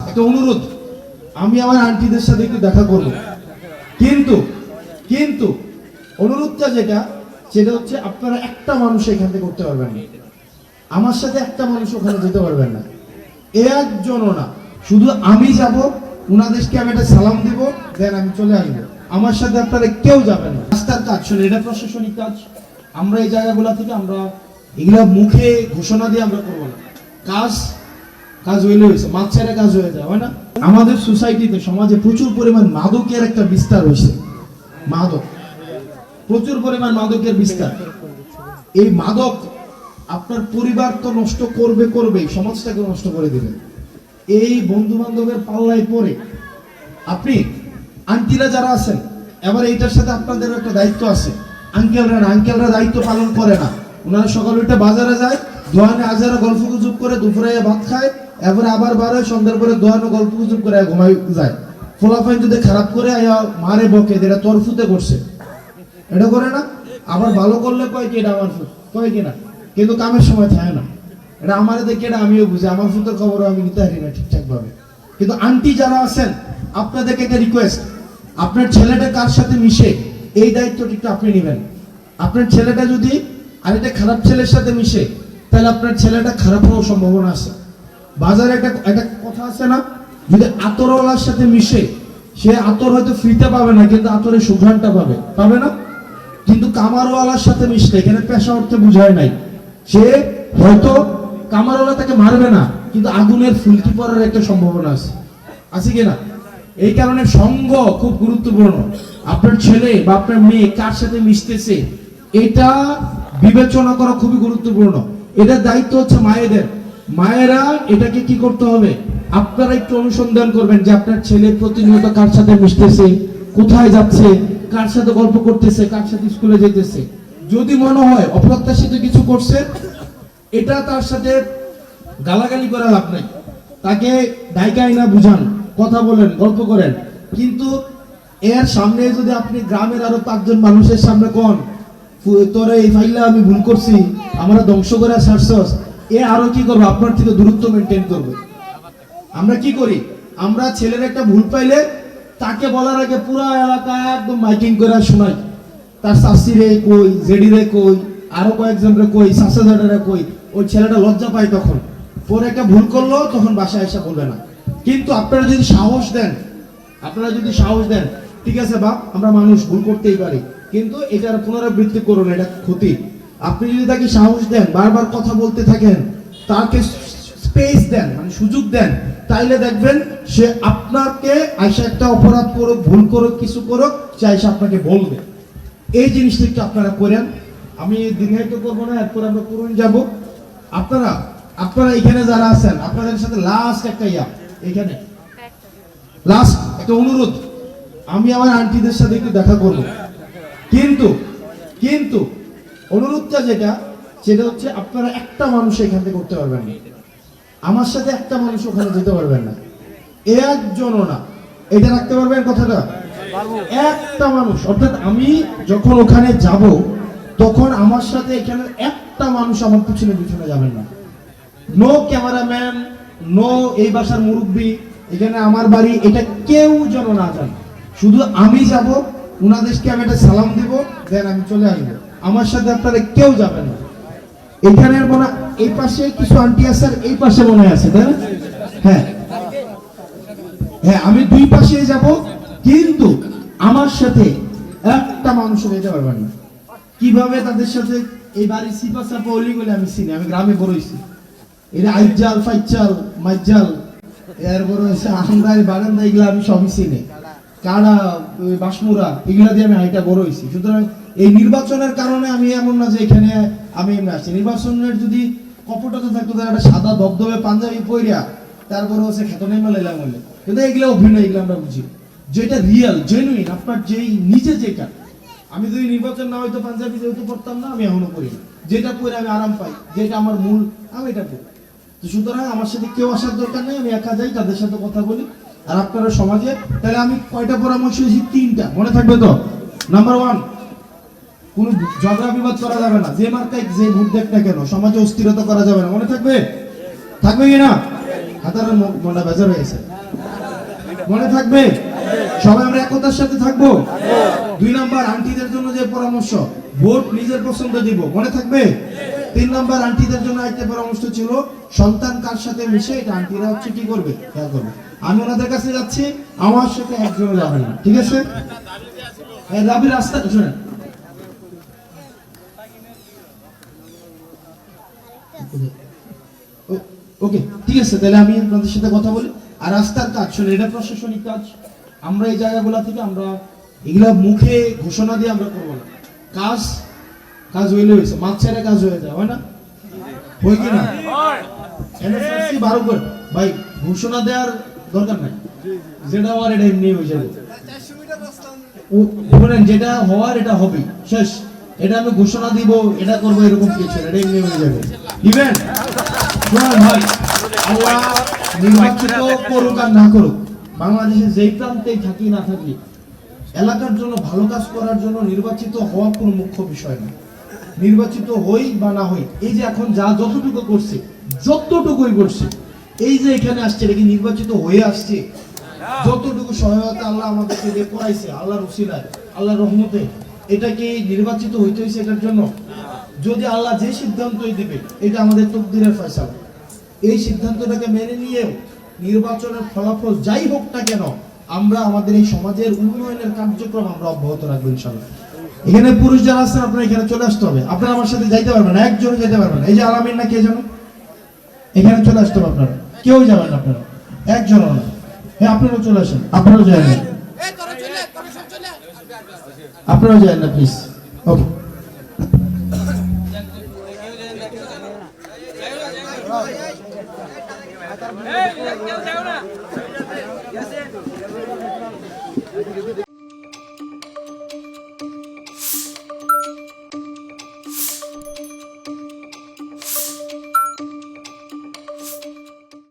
একটা অনুরোধ, আমি আমার আন্টিদের সাথে একটু দেখা করব, কিন্তু কিন্তু অনুরোধটা সেটা হচ্ছে আপনারা একটা মানুষ এখান থেকে করতে পারবেন না, আমার সাথে একটা মানুষ ওখানে যেতে পারবেন না, একজনও না, শুধু আমি যাব, উনাদেরকে আমি একটা সালাম দিব, দেন আমি চলে আসবো। আমার সাথে আপনারা কেউ যাবেন না। রাস্তার কাজ শুনে, এটা প্রশাসনিক কাজ। আমরা এই জায়গাগুলো থেকে আমরা এগুলা মুখে ঘোষণা দিয়ে আমরা করবো না। কাজ হইলে হয়েছে, মাছ ছেড়ে কাজ হয়ে যায়, হয় না? আমাদের সোসাইটিতে, সমাজে প্রচুর পরিমাণ মাদকের একটা বিস্তার হয়েছে। মাদক, প্রচুর পরিমাণ মাদকের বিস্তার। এই মাদক আপনার পরিবার তো নষ্ট করবেই, সমাজটাকে নষ্ট করে দিবে। এই বন্ধু বান্ধবের পাল্লায় পড়ে আপনি আন্টিরা যারা আছেন, এবার এইটার সাথে আপনাদের একটা দায়িত্ব আছে। আঙ্কেলরা দায়িত্ব পালন করে না। ওনারা সকাল উঠে বাজারে যায়, দোয়ানে আজারা গল্প গুজব করে, দুপুরে ভাত খায়, এরপরে আবার বারে সন্ধ্যার পরে দোয়ানো গল্প গুজব করে ঘুমাই যায়। ফলাফল যদি খারাপ করে মারে বকে, যেটা তোর ফুতে করছে, এটা করে না। আবার ভালো করলে কয় কি এটা আমার ফুট, কয় কিনা, কিন্তু কামের সময় থাকে না। এটা আমার দেখে এটা আমিও বুঝি, আমার ফুতের খবরও আমি নিতে পারি না ঠিকঠাক ভাবে। কিন্তু আন্টি যারা আছেন, আপনাদেরকে একটা রিকোয়েস্ট, আপনার ছেলেটা কার সাথে মিশে, এই দায়িত্বটা একটু আপনি নেবেন। আপনার ছেলেটা যদি আরেকটা খারাপ ছেলের সাথে মিশে, তাহলে আপনার ছেলেটা খারাপ হওয়ার সম্ভাবনা আছে। বাজারে একটা কথা আছে না, যদি আতরওয়ালার সাথে মিশে, সে আতর হয়তো ফ্রিতে পাবে না, কিন্তু আতরের সুঘ্রাণটা পাবে না। কিন্তু কামারওয়ালার সাথে মিশলে, এখানে পেশা অর্থে বুঝায় নাই, সে হয়তো কামারওয়ালা তাকে মারবে না, কিন্তু আগুনের ফুলকি পড়ার একটা সম্ভাবনা আছে কিনা? এই কারণে সঙ্গ খুব গুরুত্বপূর্ণ। আপনার ছেলে বা আপনার মেয়ে কার সাথে মিশতেছে, এটা বিবেচনা করা খুবই গুরুত্বপূর্ণ। এটার দায়িত্ব হচ্ছে মায়েদের। মায়েরা এটাকে কি করতে হবে, আপনারা একটু অনুসন্ধান করবেন যে আপনার ছেলে প্রতিনিয়ত কার সাথে মিশতেছে, কোথায় যাচ্ছে, কার সাথে গল্প করতেছে, কার সাথে স্কুলে যেতেছে। যদি মনে হয় অপ্রত্যাশিত কিছু করছে, এটা তার সাথে গালাগালি করে লাভ নাই, তাকে ডাইকাই না বুঝান, কথা বলেন, গল্প করেন। কিন্তু এর সামনে যদি আপনি গ্রামের আরো 5 জন মানুষের সামনে কোন, তোরে এই ফাইলা আমি ভুল করছি, আমরা ধ্বংস করে ছাড়ছস, এ আরো কি করবে, আপনার থেকে দূরত্ব মেনটেন করবে। আমরা কি করি, আমরা ছেলের একটা ভুল পাইলে তাকে বলার আগে পুরো এলাকা একদম মাইকিং করে শোনাই, তার শাশি রে কই, জেডি রে কই, আরো কয়েকজন রে কই, শাশা জাডারে কই। ওই ছেলেটা লজ্জা পায়, তখন পরে একটা ভুল করলো, তখন বাসায় এসে বলবে না। কিন্তু আপনারা যদি সাহস দেন, ঠিক আছে বাপ, আমরা মানুষ, ভুল করতেই পারি, কিন্তু এটার পুনরাবৃত্তি করুন, এটা ক্ষতি। আপনি যদি তাকে সাহস দেন, বারবার কথা বলতে থাকেন, তাকে স্পেস দেন, মানে সুযোগ দেন, তাইলে দেখবেন সে আপনাকে আইসা একটা অপরাধ করুক, ভুল করুক, কিছু করুক, সে আইসা আপনাকে বলবে। এই জিনিসটা একটু আপনারা করেন। আমি দীর্ঘায়িত করবো না, এরপর আমরা করুন যাব। আপনারা এখানে যারা আছেন, আপনাদের সাথে লাস্ট একটা এখানে লাস্ট একটা অনুরোধ, আমি আমার আন্টিদের সাথে একটু দেখা করব, কিন্তু অনুরোধটা সেটা হচ্ছে আপনারা একটা মানুষ এখান থেকে করতে পারবেন না, আমার সাথে একটা মানুষ ওখানে যেতে পারবেন না, একজনও না। এটা রাখতে পারবেন কথাটা? একটা মানুষ, অর্থাৎ আমি যখন ওখানে যাব, তখন আমার সাথে এখানে একটা মানুষ আমার পিছনে যাবেন না। নো ক্যামেরাম্যান, নো এই বাসার মুরব্বী, এখানে আমার বাড়ি, এটা কেউ যেন না জানে। শুধু আমি যাব, উনাদেরকে আমি একটা সালাম দিব, দেন আমি চলে আসবো। আমার সাথে আপনারা কেউ যাবেন না। এখানে মনে এই পাশে কিছু আন্টি আছে, আর এই পাশে মনে আছে, তাই না? হ্যাঁ, আমি 2 পাশে যাব, কিন্তু আমার সাথে একটা মানুষ যেতে পারবেন না। কিভাবে তাদের সাথে, এই বাড়ি সিপা সাপা অলি বলে আমি চিনি, আমি গ্রামে বড় হয়েছি। এটা আইজাল, ফাইচাল, মাইজাল, এর বড় হয়েছে আন্দায়, বারান্দা, এগুলা আমি সবই চিনি। কাড়া, বাসমুরা, এগুলা দিয়ে আমি হাইটা বড় হয়েছি। সুতরাং এই নির্বাচনের কারণে আমি এমন না যে এখানে আমি এমনি আসছি। নির্বাচনের যদি কপটতা থাকতো, তার একটা সাদা দবদবে পাঞ্জাবি পইরা, তারপরে হচ্ছে খেতনে মেলাইলাম বলে। কিন্তু এগুলো অভিনয়, এগুলো আমরা বুঝি। যেটা রিয়েল, জেনুইন, আপনার যেই নিজে যেটা, আমি যদি নির্বাচন না হয়তো পাঞ্জাবি যেহেতু পড়তাম না, আমি এখনো করি না, যেটা পরে আমি আরাম পাই, যেটা আমার মূল, আমি এটা করি। তো সুতরাং আমার সাথে কেউ আসার দরকার নেই, আমি একা যাই, তাদের সাথে কথা বলি। আর আপনারা সমাজে, তাহলে আমি কয়টা পরামর্শ দিয়েছি? 3টা, মনে থাকবে তো? নাম্বার 1, কোনো ঝগড়া বিবাদ করা যাবে না, যে মার্কায় যে ভোট দেখ না কেন, সমাজে অস্থিরতা করা যাবে না, মনে থাকবে কিনা? হাতারের মনটা বেজার হয়ে গেছে, মনে থাকবে? সবাই আমরা একতার সাথে থাকবো। 2 নাম্বার আন্টিদের জন্য যে পরামর্শ, ভোট নিজের পছন্দ দিব, মনে থাকবে? 3 নাম্বার আন্টিদের জন্য একটা পরামর্শ ছিল, সন্তান কার সাথে মিশে এটা আন্টিরা হচ্ছে কি করবে, খেয়াল করবে। আমি ওনাদের কাছে যাচ্ছি, আমার সাথে একজনও যাবেন না, ঠিক আছে? রাবির রাস্তা শুনেন, ওকে ঠিক আছে, তাহলে আমি আপনাদের সাথে কথা বলি। আর রাস্তার কাজ শুনে, এটা প্রশাসনিক কাজ, আমরা এই জায়গাগুলো থেকে আমরা এগুলা মুখে ঘোষণা দিয়ে আমরা করবো না, কাজ কাজ হইলে হয়েছে, মাছ ছেড়ে কাজ হয়ে যায়, হয় না? হয় কি না? এনএসএসসি 12 করে ভাই ঘোষণা দেওয়ার দরকার নাই, যেটা হওয়ার এটা এমনি হয়ে যাবে। বলেন যেটা হওয়ার এটা হবে, শেষ। এটা আমি ঘোষণা দিব, এটা করবো, এরকম কিছু এটা এমনি হয়ে যাবে। দিবেন ভাই, আল্লাহ নির্বাচিত করুক আর না করুক, বাংলাদেশে যেই প্রান্তেই থাকি না থাকি, এলাকার জন্য ভালো কাজ করার জন্য নির্বাচিত হওয়া কোনো মুখ্য বিষয় না। নির্বাচিত হই বা না হই, এই যে এখন যা যতটুকু করছে, যতটুকুই করছে, এই যে এখানে আসছে, এটা কি নির্বাচিত হয়ে আসছে? যতটুকু সহায়তা আল্লাহ আমাদেরকে দিয়ে করাইছে, আল্লাহর উসিলায়, আল্লাহর রহমতে, এটা কি নির্বাচিত হইতে হয়েছে এটার জন্য? যদি আল্লাহ যে সিদ্ধান্তই দিবে, এটা আমাদের তকদিরের ফয়সালা, এই সিদ্ধান্তটাকে মেনে নিয়েও নির্বাচনের ফলাফল যাই হোক না কেন, আমরা আমাদের এই সমাজের উন্নয়নের কার্যক্রম আমরা অব্যাহত রাখবো ইনশাআল্লাহ। এখানে পুরুষ যারা আছেন আপনারা এখানে চলে আসতে হবে, আপনারা আমার সাথে যাইতে পারবেন না, একজন যেতে পারবেন না। এই যে আলামিন না কে জানো, এখানে চলে আসতে হবে আপনারা, কেউ যাবেন আপনারা, একজন না। হ্যাঁ আপনারাও চলে আসেন, আপনারাও যাবেন না, আপনারাও যাবেন না প্লিজ। ওকে